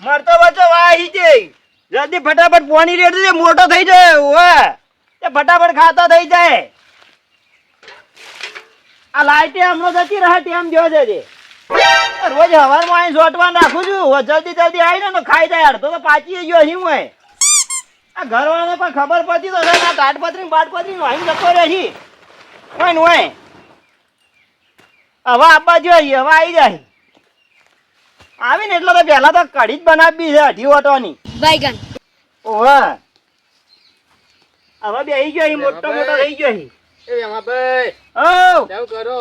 મરતો બચો વાહી છે જલ્દી ફટાફટ પાણી રેડ દે મોટો થઈ જાય ઓવે તે ફટાફટ ખાતા થઈ જાય આ લાઈટે હમણો જતી રહે ટેમ જો છે રોજ હવારમાં અહીં જોટવા નાખું છું જલ્દી જલ્દી આવી ને ખાઈ જાય અડધો તો પાછી ગયો અહીં હું આ ઘરવાળાને પણ ખબર પડતી તો ના તાટપત્રી બાટપત્રી અહીં જતો રહે છે હોય ને હોય હવે આપવા જોઈએ હવે આવી જાય આવીને એટલે તો પહેલા તો કઢી જ બનાવી છે અઢી ઓટોની બાયગન ઓહે હવે બેહી ગયો મોટો મોટો થઈ ગયો એ એમાં ભાઈ ઓ કેવું કરો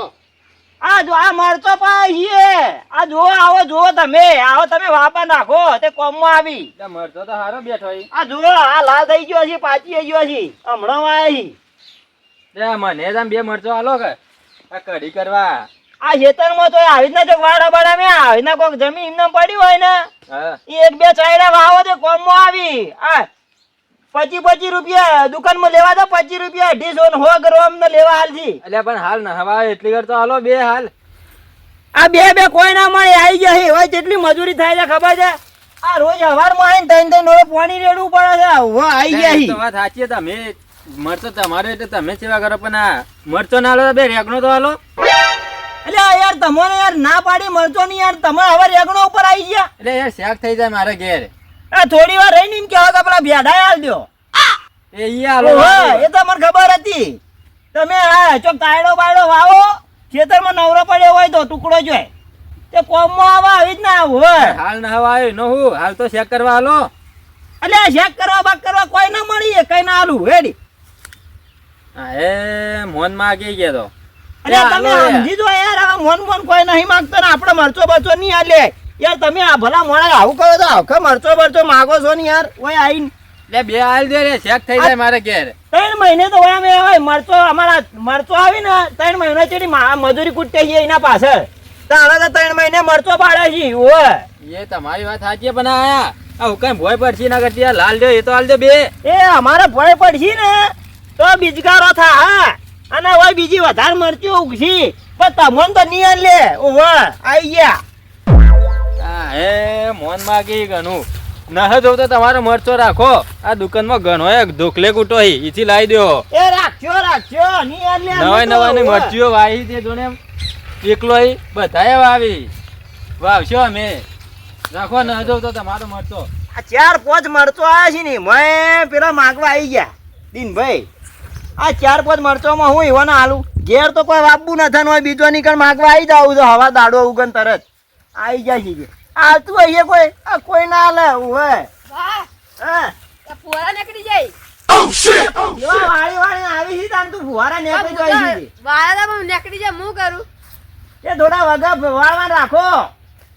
આ જો આ મરચો પાઈએ આ જો આવો જો તમે આવો તમે વાપા નાખો તે કોમમાં આવી એટલે મરતો તો હારો બેઠો ઈ આ જો આ લાલ થઈ ગયો છે પાછી ગયો છે હમણાં આયા લે મને જ બે મરચો આલો કે આ કઢી કરવા આ ખેતરમાં તો આવી રીતના જો વાડા બાડા મેં આવી રીતના કોઈક જમીન એમને પડી હોય ને હા એ એક બે ચાયડા વાવો તે કોમમાં આવી આ 25 રૂપિયા દુકાનમાં લેવા દો 25 રૂપિયા 250 100 કરો અમને લેવા હાલથી એટલે પણ હાલ ના હવા એટલી કર તો હાલો બે હાલ આ બે કોઈ ના મળે આવી જાય હવે કેટલી મજૂરી થાય છે ખબર છે આ રોજ હવારમાં આવીને ત્રણ પાણી રેડવું પડે છે હવે આવી એ તો જાય વાત સાચી છે. તમે મરચો તમારે એટલે તમે સેવા કરો પણ આ મરચો ના હાલો બે રેગનો તો હાલો એટલે યાર તમને યાર ના પાડી મળતો નહીં યાર તમે હવે રેગણો ઉપર આવી ગયા એટલે યાર શાક થઈ જાય મારે ઘેર આ થોડી વાર રહીને એમ કહેવા કે પેલા ભેડા હાલ દો એ ઈ હાલો એ તો મને ખબર હતી તમે હા ચોક તાયડો બાયડો વાવો ખેતરમાં નવરો પડ્યો હોય તો ટુકડો જોય તે કોમમાં આવા આવી જ ના હોય હાલ ના હવા આવ્યો ન હું હાલ તો શેક કરવા હાલો એટલે શેક કરવા બાક કરવા કોઈ ના મળી કઈ ના હાલું રેડી હા એ મોન માં આગી ગયા તો અરે તમે સમજી જો યાર આ મોન કોઈ નહીં માંગતો ને આપણે મરચો બરચો નહીં આલે યાર તમે આ ભલા મોણા આવું કરો તો આખો મરચો બરચો માગો છો ને યાર ઓય આઈને એટલે બે હાલ દે રે શેક થઈ જાય મારે ઘેર 3 મહિને તો ઓય અમે હોય મરચો અમારા મરચો આવી ને 3 મહિના ચેડી મજૂરી કૂટે છે એના પાછળ તાણે તો 3 મહિને મરચો પાડે છે ઓય એ તમારી વાત સાચી પણ આયા આ હુકમ ભોય પડશે ના કરતી લાલ દે એ તો હાલ દે બે એ અમારે ભોય પડશે ને તો બીજગારો થા હા અને ઓય બીજી વધારે મરચી ઉગશી પણ તમોન તો નહીં લે ઓય આઈ ગયા હા એ મોન માં આગી ગણું ના જો તો તમારો મરચો રાખો આ દુકાનમાં ગણો એક ધોકલે કૂટો ઈથી લાવી દો એ રાખ્યો નહીં લે નવા નવા મરચીઓ વાવી દે જોને એકલો બધાએ વાવી વાવશો અમે રાખો ન જો તો તમારો મરચો આ 4-5 મરચો આયા છે ને મેં પેલા માગવા આવી ગયા દિનભાઈ આ 4-5 મરચોમાં હું એવાને આલું ઘેર તો કોઈ વાપવું નથી હોય બીજો નીકળ માગવા આવી જાવ તો હવા દાડો ઉગન તરત આવી જાય છે આતું અહીંયા કોઈ આ કોઈ ના હાલે ઓય વાહ હા આ ફુવારા નીકળી જાય એવા વાળી આવી છે તાન તું ફુવારા નીકળી જાય છે વાળા માં નીકળી જાય હું કરું એ થોડા વગા વાળવા રાખો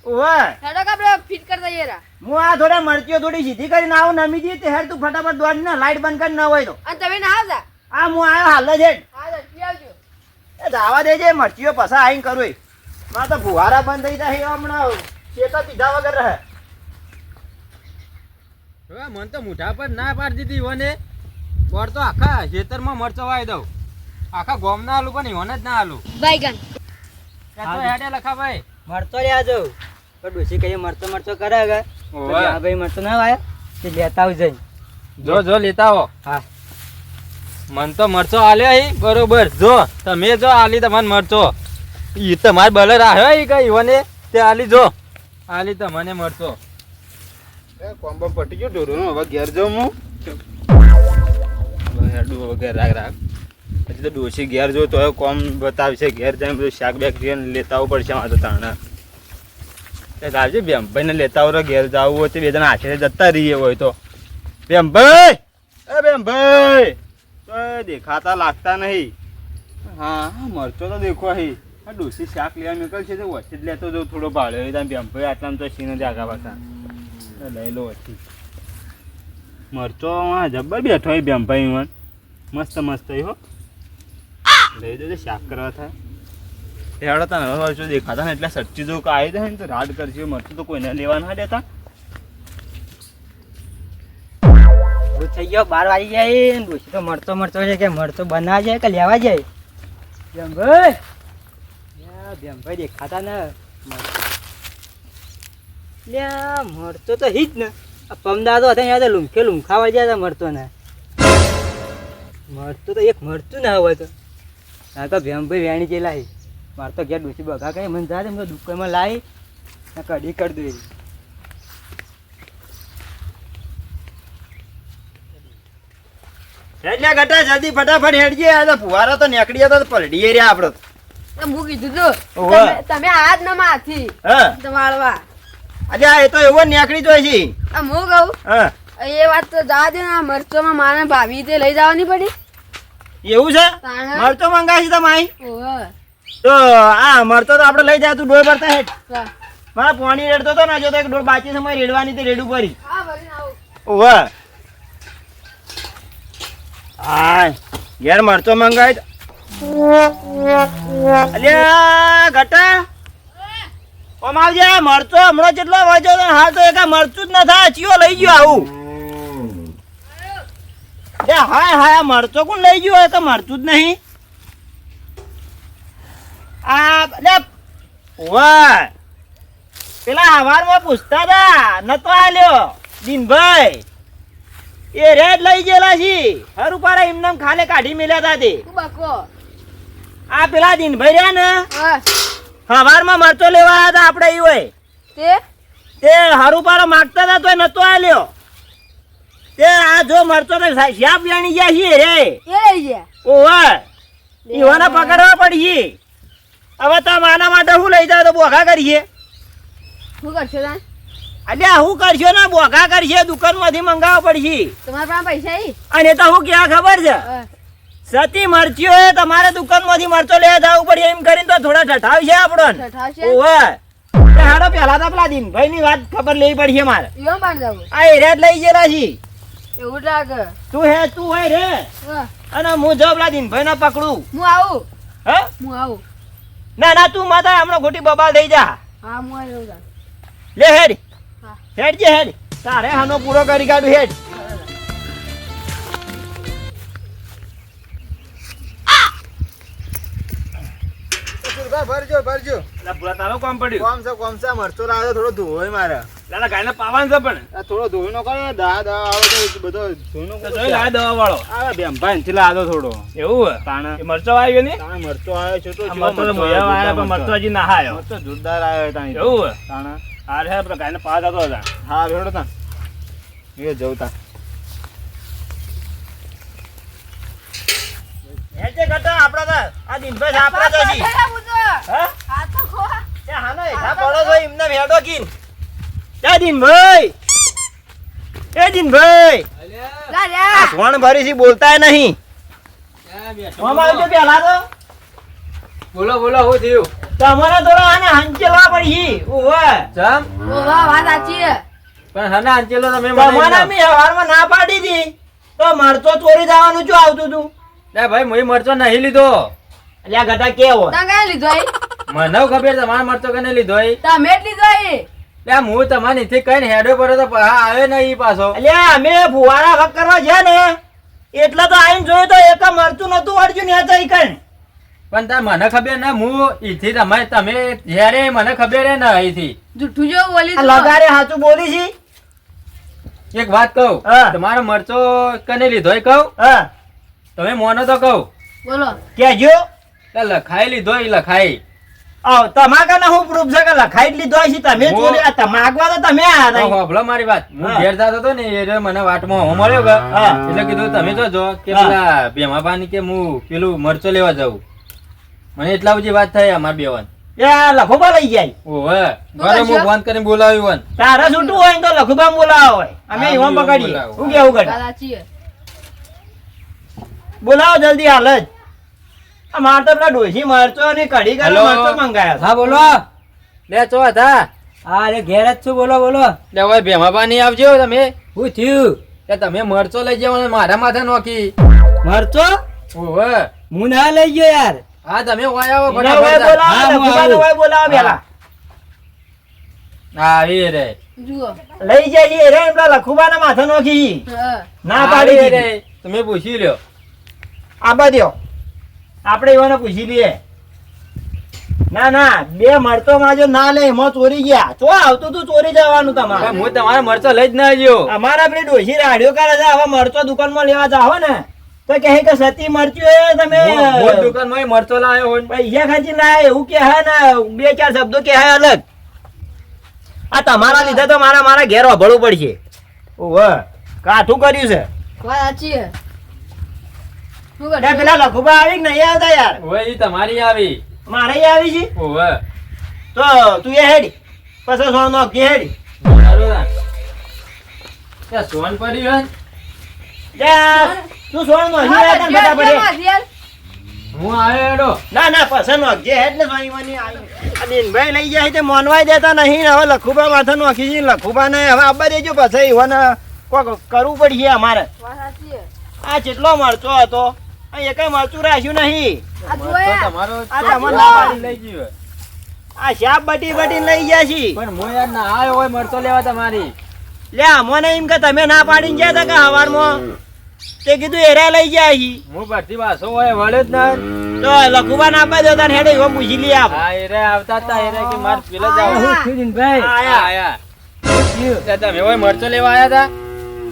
ઓય હેડો કે આપણે ફિટ કરી દઈએ રા હું આ થોડા મરચીઓ થોડી સીધી કરીને આવું નમી જઈએ તે હેર તું ફટાફટ દોડ ને લાઈટ બંધ કરી ન હોય તો અને તમે ના આવજા આ હું આવ્યો હાલ જ હા જી આવજો એ દાવા દેજે મરચીઓ પસા આઈને કરું મારે તો ફુવારા બંધ થઈ જાય હમણાં ચેતા પીધા વગર રહે હવે મન તો મુઠા પર ના પાડી દીધી ઈવોને બોર તો આખા ખેતરમાં મરચો વાવી દઉં આખા ગોમ ના આલું પણ ઈવોને જ ના આલું બાયગન તો હેડે લખા ભાઈ મરતો લ્યા જો તો ડોસી કઈ મરતો કરે હવે હા ભાઈ મરતો ના વાયા તે લેતા આવ જઈ જો લેતા આવો હા મન તો મરચો આલ્યો હી બરોબર જો તમે જો આલી તમને મરચો ઈ તમાર બલર આવ્યો ઈ કઈ ઈવોને તે આલી જો આલી તમને મરચો કોમ્બો પટી ગયો ઢોરોનો હવે ઘેર જાઉં હું હેડું વગર રાખ હજી તો ડોસી ઘેર જો તો હવે કોમ બતાવશે ઘેર જઈને બધું શાક બેક લેતા આવવું પડશે મારે તો તાણા લાવજે બેમભાઈને લેતા આવો ઘેર જવું હોય તો બે જણા હાથે જતા રહીએ હોય તો બેમભાઈ એ બેમભાઈ તો દેખાતા લાગતા નહીં હા મરચો તો દેખો અહીં આ ડોસી શાક લેવા નીકળશે તો વચ્ચે જ લેતો જો થોડો ભાડ્યો હોય ત્યાં બેમભાઈ આટલામાં તો સીને જ આગા પાછા લઈ લો વચ્ચે મરચો હા જબ્બર બેઠો હોય બેમભાઈ મન મસ્ત મસ્ત હો લઈ દો શાક કરવા થાય હેડો તને હવે દેખાતા ને એટલે સચ્ચી જો આવી જાય ને તો રાડ કરશે મરચું તો કોઈને લેવા ના દેતા થઈ ગયો 12 વાગી જાય ને ડોસી તો મરતો છે કે મરતો બનાવા જાય કે લેવા જાય બેમભાઈ દેખાતા ને લ્યા મળતો તો હિજ ને આ પમદાદો હતા યાદ લુમખે લુમખાવા ગયા હતા મળતો ને મળતો તો એક મળતું ના હોય તો આ તો ભેમભાઈ વેણી જે લાવી મારે તો ઘેર ડોસી બગા કઈ મને જા દે દુકાનમાં લાવી કઢી કરી દે એટલે ગટા જલ્દી ફટાફટ હેડજે આ તો ફુવારો તો નીકળી જતો પલડીએ રહ્યા આપણો તો હું કીધું તું ઓવે. તમે આયા જ ન માથી હા વાળવા આજે આ એ તો એવો નીકળી જાય છે આ હું કહું હા એ વાત તો જવા દે ને આ મરચોમાં મારે ભાભી તે લઈ જવાની પડી એવું છે તાણે. મરતો મંગાવી તમારી ઓવે. તો આ મરતો તો આપણે લઈ જાય તું ડોય ભરતા હેઠ વાહ. મારા પાણી રેડતો તો ને જો તો એક ડોળ બાચી સમય રેડવાની તે રેડું પડી હા ભરીને આવું. ઓવે હા ઘેર મરચો મંગાવી તો. અલ્યા ઘટા ઓમ આવજે મરચો હમણાં જેટલો વાંચો તો હાલ તો એક આ મરચું જ ન થાય ચિયો લઈ ગયો આવું લે હાય હાય મરચો કોણ લઈ ગયો તો મરચું જ નહીં આ લે વાહ પેલા હવારમાં પૂછતા હતા નતો આલ્યો દિનભાઈ એ રેડ લઈ ગયેલા છે હર ઉપાડે એમને ખાલે કાઢી મેલ્યા હતા તે તું બકો આ પેલા દિનભાઈ રહ્યા ને હા હવારમાં મરચો લેવા આવ્યા હતા આપણે ઈ હોય તે તે હરુપારો માગતા હતા તોય નતો આલ્યો તે આ જો મરચો તો શ્યાપ જાણી ગયા છે રે એ લઈ ગયા ઓવે ઈવાને પકડવા પડી હવે તમે આના માટે શું લઈ જાવ તો બોઘા કરીએ શું કરશો તાન અલ્યા હું કરશો ને બોઘા કરશે દુકાનમાંથી મંગાવવા પડશે તમારા પાસે પૈસા ઈ અને તો હું ક્યાં ખબર છે હા. સતી મરચીઓ એ તમારે દુકાનમાંથી મરચો લેવા જવું પડે એમ કરીને તો થોડા ઠઠાવ છે આપણો ઠઠાવશે? ઓવે તે હાડો પેલા તો પેલા દિનભાઈ ની વાત ખબર લેવી પડશે મારે એમ બાંધ જવું આ એરિયા જ લઈ ગયેલા છે એવું લાગે તું હોય રે હા. અને હું જો પેલા દિનભાઈ ને પકડું હું આવું હે હું આવું ના ના તું માતા હમણાં ખોટી બબાલ થઈ જા હા હું આવું તાન. લે હેડ હા. હેડ જે હેડ તારે હાનો પૂરો કરી કાઢું હેડ ભરજો ભરજો પૂરા તારો કામ પડ્યું કોમ છે મરચો લાવ્યો થોડો ધોય મારે દાદા ગાયને પાવાનું છે પણ આ થોડો ધોઈ નો કરો દા દા આવે તો બધો ધોઈ નો તો જોઈ લાય દવા વાળો આવે બેમભાઈ થી લાદો થોડો એવું હે? તાણે એ મરચો આવ્યો ને તાણે મરચો આવ્યો છે તો આ મરચો તો મોયા આવ્યા પણ મરચો હજી ના આવ્યો મરચો જોરદાર આવ્યો તાણી એવું હે? તાણે આ રે આપણે ગાયને પાવા જતો હતા હા રેડો તા એ જવું તા હેડ જે ઘટા આપડા તો આ દિનભાઈ આપડા તો છે હા, હું તો. હા હા તો ખો. તે હાનો એઠા પડો છો એમને ભેડો કીન તે દિનભાઈ એ દિનભાઈ લા લે. આ સોણ ભરી છે બોલતાય નહીં ઓમ આવજો પેલા તો બોલો બોલો શું થયું તમારે થોડો આને હંચેલવા પડી ઓવે ચમ ઓ વાહ વાત સાચી છે. પણ હને આંચેલો તમે તમારા મેં હવારમાં ના પાડી હતી તો મરચો ચોરી જવાનું શું આવતું તું લે ભાઈ મુઈ મરચો નહીં લીધો એટલે આ ઘટા કેવો તાન કાંઈ લીધો ઈ? મને ખબર તમારે મરચો કને લીધો એ તમે જ લીધો ઈ. લે હું તમારે નીચે કઈ હેડો પડ્યો તો આવ્યો ને ઈ પાછો એટલે અમે ફુવારા વક કરવા છે ને એટલે તો આઈને જોયું તો એક મરચું નતું વળજ્યું ને તો ઈ કણ પણ તાર મને ખબર ને હું ઈથી તમે જ્યારે મને ખબર હે ને અહીંથી જુઠ્ઠું જેવું બોલી આ તું. લગારે સાચું બોલી છે એક વાત કહું હા. તમારો મરચો કને લીધો એ કહું હા તમે મોનો તો કહું બોલો કેજો લે લખાઈ લીધો એ લખાઈ આવ તમાકા હું પ્રૂફ છે કે લખાઈ જ લીધો છે તમે હું- ચોરી આ તમાગવા તો તમે આયા તો હતા હોભળો મારી વાત હું હા. ઘેર જતો હતો ને એ રહ્યો મને વાટમાં હું મળ્યો કે હા. એટલે કીધું તમે જોજો કે હા. પેલા ભેમાભાની કે હું પેલું મરચો લેવા જાઉં મને એટલા બધી વાત થઈ અમાર બેવાન એ લખોબા લઈ જાય ઓહે શું ઘરે હું કરશો? ફોન કરીને બોલાવ્યું વન તારે છૂટું હોય ને તો લખુબા બોલાવો હોય અમે હા, એમાં હું પકડીએ બોલાવું. શું કેવું વાત કરે સાચી છે. બોલાવો જલ્દી હાલ જ આ માર તો પેલા ડોશી મરચો ને કઢી કરે હેલો. મરચો મંગાયા છે. હા બોલો લે ચો હતા હા અરે ઘેર જ છું બોલો બોલો લે ભાઈ ભેમાભા નહીં આવજો તમે શું થયું કે તમે મરચો લઈ જાવ મારા માથે નોખી મરચો ઓહે હું ના લઈ ગયો યાર હા તમે ઓય આવો એને હોય ફટાફટ બોલાવો, હા, હું લખુબાને આવું. હોય બોલાવો પેલા. હા એ રે જુઓ લઈ જાય એ રે પેલા લખુબાના માથે નોખી હા. ના પાડી હા, એ દીધી. રે. તમે પૂછી લ્યો આબા દ્યો આપણે એવાને પૂછી લઈએ ના ના બે મરચો માં જો ના લે એમાં ચોરી ગયા તો આવતું તું ચોરી જવાનું તમારે હું તમારે મરચો લઈ જ ના આવ્યો. અમારા પેલી ડોશી રાડ્યો કરે છે હવે મરચો દુકાનમાં લેવા જાઓ ને તો કહે કે સતી મરચું એ તમે હું દુકાનમાં મરચો લાવ્યો હોય. પૈસા ખર્ચી લાય એવું કે હે ને બે ચાર શબ્દો કે હે અલગ આ તમારા લીધે તો મારા ઘેર વાભળવું પડશે ઓવે કાઠું કર્યું છે વાત સાચી છે. શું લે કરશું? પેલા લખુબા આવી કે નહીં આવતા યાર ઓવે ઈ તમારી આવી. મારે ય આવી છે ઓવે તો તું એ હેડી પછી સોન નો કે હેડી સારું ના. ત્યાં સોન પડી હોય ને? લે તું સોન નો હા, હિયા તને ઘેર, ફટાફટ ઘેર, ઘેર. હું આવ્યો એડો. ના ના પસંદ નોખજે હેડ ને સોની મની આ દિનભાઈ લઈ જાય તે મોનવાઈ દેતા નહીં ને હવે લખુબા માથે નોખી છે લખુબા ને હવે આબા દેજો પછી ઈવન કોક કરવું પડશે અમારે વાત સાચી છે. આ કેટલો મરચો હતો આ એકેય મરચું રાખ્યું નહીં આ મરચો જોયા? તમારો આ ચોખ્ખો તમારો ના પાડી લઈ ગયો. આ શાપ બટી બટી લઈ ગયા છી પણ હું યાર ના આવ્યો હોય મરચો લેવા તમારી. લે અમને એમ કે તમે ના પાડીને ગયા હતા કે હવારમાં તે કીધું એરા લઈ ગયા છી હું ભરતી વાસો હોય વળ્યો જ ના. તો લખુબા ના આપવા દેતા હેડે એવો પૂછી લઈએ આપ હા એરે આવતા હતા એરે કે માર પેલે જ આવો. હું થયું દિનભાઈ? આયા. આયા. તે તમે હોય મરચો લેવા આયા હતા?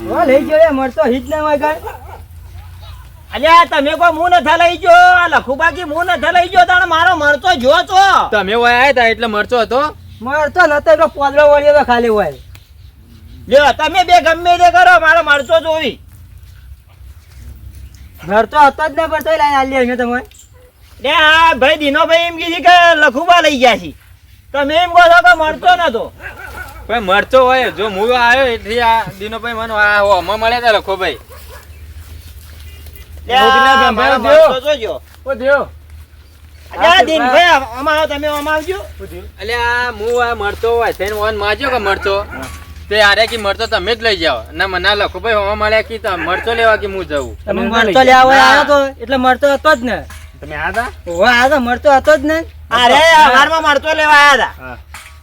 હો, લઈ ગયો એ મળતો હિટ ના હોય કાંઈ. અલ્યા તમે કોઈ મું નથી લઈ ગયો આ લખુબા કી મું નથી લઈ ગયો તાણે મારો મરચો જો તો તમે હોય આયા હતા એટલે મરચો હતો. મળતો નતો એટલો પોદરો વળ્યો તો ખાલી હોય. લ્યો તમે બે ગમે તે કરો મારો મરચો જોવી મળતો હતો જ ને પડતો લઈને આલી આવ્યો તમે. લે હા ભાઈ દીનો ભાઈ એમ કીધી કે લખુબા લઈ ગયા છે તમે એમ કહો છો કે મરચો નતો ભાઈ મરચો હોય જો હું આવ્યો એટલે આ દિનોભાઈ મને આ હોમાં મળ્યા હતા લખો ભાઈ. લે આ મારો મરચો જોજો ઓ દેવ. અલ્યા દીનભાઈ આમાં આવો તમે આમાં આવજો એટલે આ હું આ મરચો હોય તેને વન માજ્યો કે મરચો તે આરે કે મરચો તમે જ લઈ જાઓ ના મને લખો ભાઈ હોમાં મળ્યા કે તમે મરચો લેવા કે હું જઉં. તમે મળતો લેવા હોય આવ્યો તો એટલે મળતો હતો જ ને. તમે આયા હો, આ તો મળતો હતો જ ને. અરે હવારમાં મરચો લેવા આયા હતા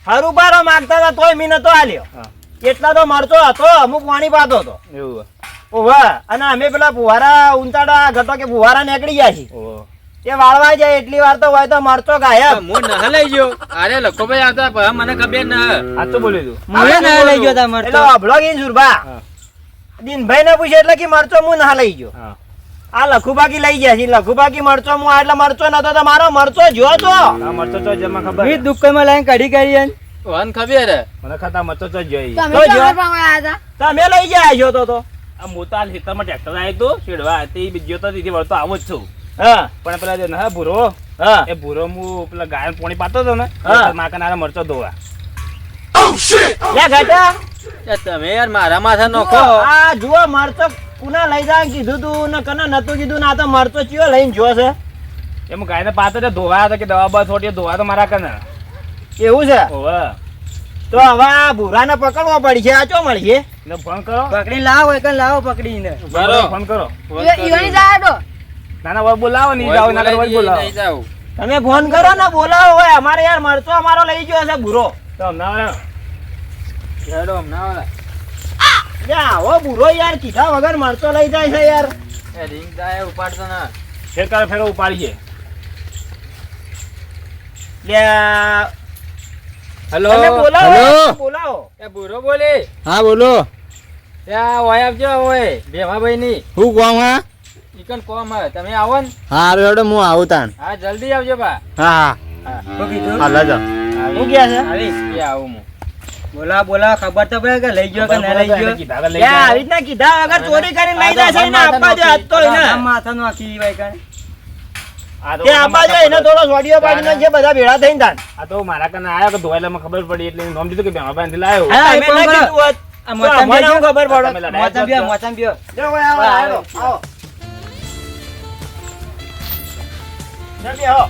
હતા? હરુબારો માંગતા હતા તોય મી નતો આલ્યો હા. એટલા તો મરચો હતો અમુક પાણી પાતો હતો એવું ઓવા અને અમે પેલા ફુવારા ઉંતાડા ઘટો કે ફુવારા નીકળી ગયા છે ઓહો. તે વાળવા જાય એટલી વાર તો હોય તો મરચો ગાયબ હું ન લઈ ગયો અરે લખો ભાઈ આવતા પણ મને ખબર ન. આ તો બોલ્યું તું મને ના લઈ ગયો તા એટલે મળતો. અભળો ગઈ સુરભા હા. દિનભાઈ ને પૂછે એટલે કે મરચો હું ના લઈ ગયો હા આ લખુબાકી લઈ ગયા છે લખુબાકી મરચો હું આ એટલે મરચો નતો તો મારો મરચો જો તો આ મરચો તો જમા ખબર વીસ દુકાનમાં લાઈને કઢી કરી એને. વન ખબર હે. મને ખાતા મરચો તો જોઈ તમે તો જો. ક્યાં પણ આયા હતા? તમે લઈ ગયા છો તો આ મોટા ખેતરમાં ટ્રેક્ટર આવ્યું હતું શેડવા તે બીજો તો દીધી વળતો આવો જ છું હા પણ પેલા જે ના ભૂરો હા એ ભૂરો હું પેલા ગાય પોણી પાતો હતો ને હા. માકનારા મરચો ધોવા લે ઘટા એ તમે યાર મારા માથે નોખો. આ જુઓ મરચો કુના લઈ જા કીધું તું ને કને નતું કીધું ને આ તો મરચો ચિયો લઈને જો છે એમ ગાયને પાતો તો ધોવા હતા કે દવા બસ છોટી ધોવા તો મારા કને એવું છે ઓવે તો હવે આ ભૂરાને પકડવો પડશે આ ચો મળશે એટલે ફોન કરો પકડી લાવો એક લાવો પકડીને. બરો. ફોન કરો ઈવાની જાય તો. ના ના વય બોલાવો નહીં જાવ ના વય બોલાવો નહીં જાવ. તમે ફોન કરો ને બોલાવો હોય અમારે યાર મરચો અમારો લઈ ગયો છે ભૂરો તો ના હેડો હમણાં વાળા. યા આવો ભૂરો યાર કીધા વગર મરચો લઈ જાય છે યાર એ રિંગ જાય ઉપાડતો ના. ફેર કરે ફેર ઉપાડીએ લે હેલો તમે બોલાવો હેલો. બોલાવો એ બુરો બોલે હા બોલો ત્યાં હોય આવજો હોય ભેમાભાઈ ની હું કોમ હા ઈકન કોમ હે તમે આવો ને હારું હેડો હું આવું તાન હા જલ્દી આવજો બા. હા શું કીધું? હા લજો હું ગયા છે આવીશ કે આવું હું. બોલા ખબર તો પડે કે લઈ ગયો કે ના લઈ ગયો. કીધા કે લઈ લે આવી જાઓ. રીતના કીધા વગર ચોરી કરીને લઈ જાય છે ને આપવા દો આજ તો એને આમ માથાનું આખી વાય કાંઈ. આ તો તે આપવા દો એને થોડો સોડિયો પાડીને છે બધા ભેળા થઈને તાન આ તો મારા કને આયો કે ધોવાયેલા માં ખબર પડી એટલે નામ દીધું કે ભેમાભાઈ થી લાયો હા, તમે એક ના કામ કરો. કીધું હોત આ તો મોચામ અમને બેસો. શું ખબર પડે તમે લડાયા મોચામ બ્યો, મોચામ બ્યો. જો ભાઈ આવો આવો આવો જલ્દી આવો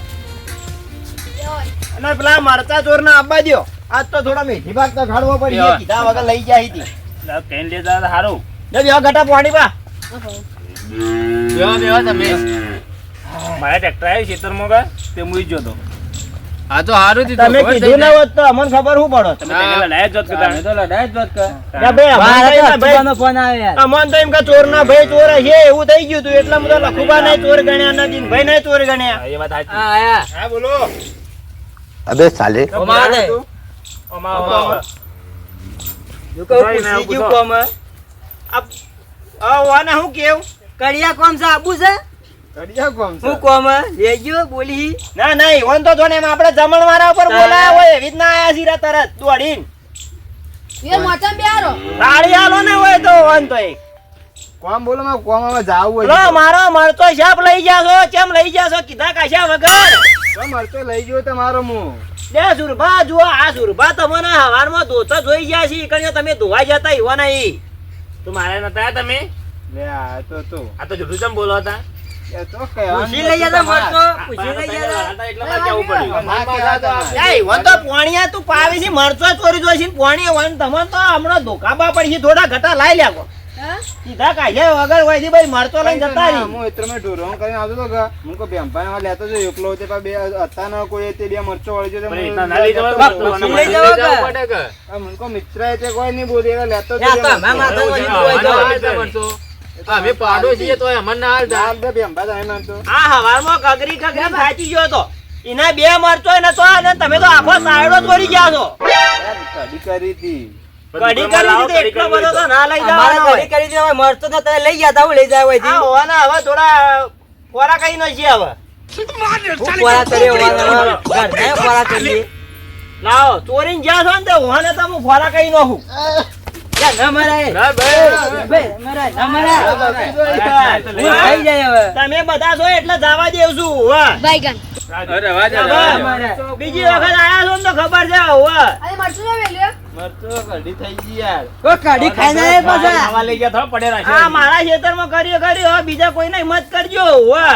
અને પેલા મરચા ચોર ને આપવા દો આજ તો થોડા મેથી ભાગ તો ખાડવો પડી લ્યો. કીધા વગર લઈ જાય હતી કઈ લે જા હારું જો ઘટા પાણી પા બેહો બેહો તમે. મારા ટ્રેક્ટર આવ્યું ખેતરમાં ગયા તે મુઈ ગયો તો હા તો હારું દીધું. તમે ખબર થઈ કીધું ના જાય. હોત તો અમને ખબર શું પડો તમે તેને લડાયા જ જોત કે અમે તો લડાઈ જ વાત કર. ભાઈ અચ્છુબાનો ફોન આવ્યો યાર. અમન તો એમ કે ચોર ના ભાઈ ચોર હશે એવું થઈ ગયું તું એટલે હું તો લખુબા ને ચોર ગણ્યા નથી ભાઈ ને ચોર ગણ્યા એ વાત સાચી હા આયા. હા બોલો અબે સાલે અમારે અમારે જો કહું પૂછી ગયું કોમ વાને હું કેવું કડિયા કોમ છે આબુ છે કડિયા કોમ છે હું કોમ લેજો બોલી ના ના ઈવન તો જો ને એમ આપણે જમણવારા ઉપર બોલાયા હોય એવી રીતના આયા છીએ તરત દોડીને એ મોચામાં બેહારો. તાળી આલો ને હોય તો વન તો એક કોમ બોલો માં કોમ માં જાવું લો મારો મરતો શાપ લઈ જાશો કેમ લઈ જાશો કીધા કાશા વગર તો મરતો લઈ ગયો તમારો હું બે સુરભા જુઓ આ સુરભા તમને હવારમાં ધોતા જોઈ ગયા છે ઈકણીઓ તમે ધોવા જતા ઈવા નહીં તું મારે નતા તમે લે આ તો આ તો જુઠું ચમ બોલો હતા એ તો કહેવાનું પૂછી લઈ જતા મરતો પૂછી લઈ જતા એટલે મારે કેવું પડ્યું ના કહેતા એ ઈવન તો પોણિયા તું પાવી છે મરચો ચોરી જોઈ છે પોણિયા વન તમને તો હમણાં ધોકાબા પડી છે થોડા ઘટા લાઈ લેવો હા? કીધા કાશા વગર હોય ભાઈ મરચો લઈને જતા રહી હું એત્ર મેં ઢોરણ કરીને આવતો તો કે હું કો બેંપાઈ માં લેતો જો એકલો તે પા બે હતા ન કોઈ તે બે મરચો વળી જો પણ એટલા ના લઈ જવાય, બાપ, પૂછી લઈ જવા કે? મને કો મિત્ર તે કોઈ નહીં બોલી એટલે લેતો યા તો અમે માથા વળી કોઈ તો. અમે પાડો છીએ તો અમને ના હાલ દાલ બે બેંપા તમે માનતો આ હવારમાં કગરી કગરી થાચી ગયો તો એના બે મરચો ને તો અને તમે તો આખો સાયડો જ વળી ગયા છો કડી કરી હતી કઢી કરી દીધી એટલો બધો તો ના લઈ અમારે જવાનો ઘડી કરી દીધો, મરતો તો તમે લઈ ગયા તા, હું લઈ જાય હોય આ હોવાના હવે થોડા ફોરા કઈ નો છે હવે હું પોરા કર્યો હોવાનો, ઘરને પોરા કરીએ. લાવો ચોરીને જ્યાં છો ને તે હોવાને તો હું ફોરા કઈ નો હું યા, ન મરાય. ના ભાઈ બે, મરાય, ન મરાય. હું ખાઈ જાય હવે. તમે બધા છો એટલે જવા દેવ છું હોવા બાયગન. અરે વાહ હવે બીજી વખત આયા છો ને તો ખબર છે હોવા અરે મરચું ના વેલ્યો. મરચો કઢી થઈ ગઈ યાર કોઈ કઢી ખાઈ જાય પાછા. ખાવા લઈ ગયા થો પડે આ મારા ખેતરમાં કર્યો હવે બીજા કોઈને હિંમત કરજો હોવા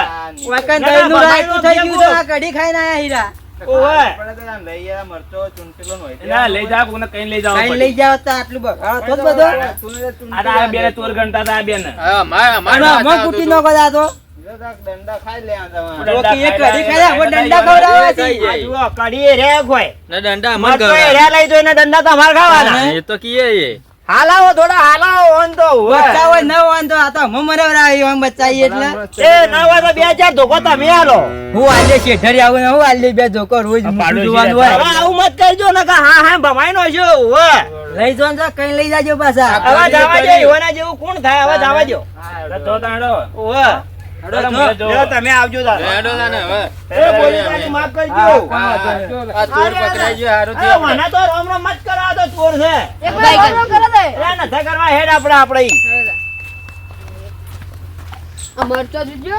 વાંકણ દહીંનું રાયતું થઈ ગયું છે, આ કઢી ખાઈને આયા હીરા. ઓવે લઈ ગયા મરચો ચૂંટેલો નો ના લઈ જાવ કોને કઈ લઈ જાવ ખાઈને લઈ જાવ તો આટલું બગાડો તો જ બધો. આ બેને ચોર ગણતા હતા આ બેન અને અમે કૂટી નો બધા તો. દંડા ખાઈ લે આ તમારે રોકી એક કઢી ખાઈ જાય, હવે દંડા ખવડાવવા છે. આ જુઓ કઢી રે હોય ના દંડા મરચો એ રે લઈ જોઈને દંડા તમારે ખાવાના એ તો કીએ એ હાલાવો થોડા હાલાવો ઓન તો બચ્ચા હોય ન વાંધો, આ તો અમે મરાવરાવી આમ બચ્ચાઈએ એટલે. એ ના હોય તો 2000 ધોકો તમે હાલો હું આલે શેઠરી આવું ને હું આલે બે જોકો રોજ પાડોશી જોવાનું હવે હોય. આવું મત કરજો ને હા હા ભમાઈ નો છો હવે લઈ જો ને કઈ લઈ જાજો પાછા. હવે જવા દો ઈવાના જેવું કોણ થાય હવે જવા દો તો તાણો ઓવે લ્યો, તમે આવજો તારે. એ બોલી પાછી માફ કરજો આ ચોર પકડાઈ ગયો હારું એ મને તો રોમ રોમ મત કરો આ તો ચોર છે એક બાયગન. કરે દે. એ નથી કરવા હેડ આપણે આ મરચો જોજો.